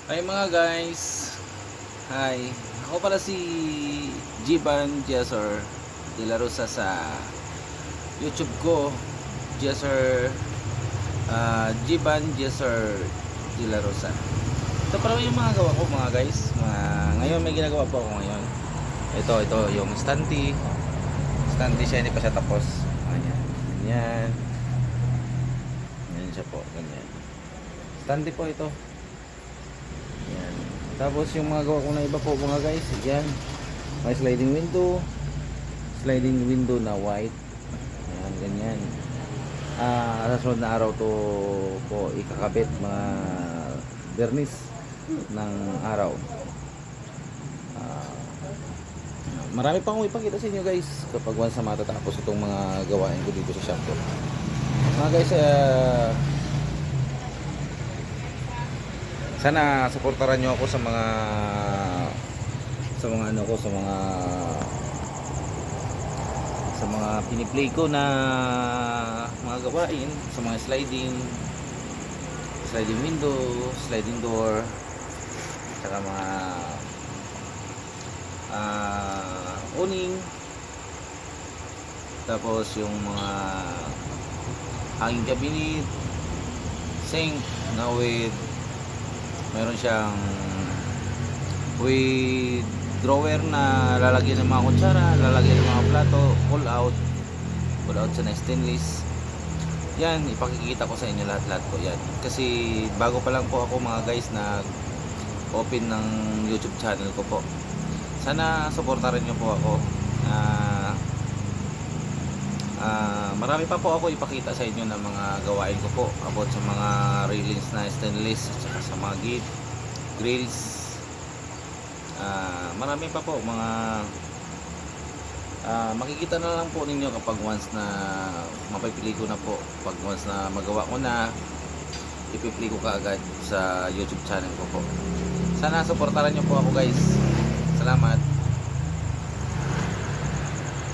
Hi mga guys. Hi. Ako pala si Jiban Jesser de la Rosa sa YouTube ko. Jesser Jiban Jesser de la Rosa. Ito pala yung mga gawa ko mga guys. Ngayon may ginagawa po ako ngayon. Ito yung Stanty. Stanty siya, hindi pa siya tapos. Ayan. Ganyan. Ganyan siya po. Ganyan. Stanty po ito. Yan. Tapos yung mga gawa ko na iba po mga guys, yan. May sliding window na white. Ayan, ganyan. Sa sunod na araw to po ikakabit mga vernis ng araw. Ah, Marami pa akong ipakita sa inyo guys kapag once na matatapos itong mga gawain ko dito sa shop ko. Mga guys, sana suportahan nyo ako sa mga ano ko, sa mga piniplay ko na mga gawain, sa mga sliding window, sliding door, saka mga awning, tapos yung mga hanging cabinet, sink na meron siyang with drawer na lalagyan ng mga kutsara, lalagyan ng mga plato, pull out sa na stainless. Yan, ipakikita ko sa inyo lahat po yan. Kasi bago pa lang po ako mga guys na open ng YouTube channel ko po. Sana suportahan niyo po ako. Marami pa po ako ipakita sa inyo ng mga gawain ko po about sa mga railings na stainless at saka sa mga gate, grills. Marami pa po mga makikita na lang po ninyo kapag once na mapipili ko na po, pag once na magawa ko na, ipipili ko kaagad sa YouTube channel ko po. Sana suportahan niyo po ako guys. Salamat.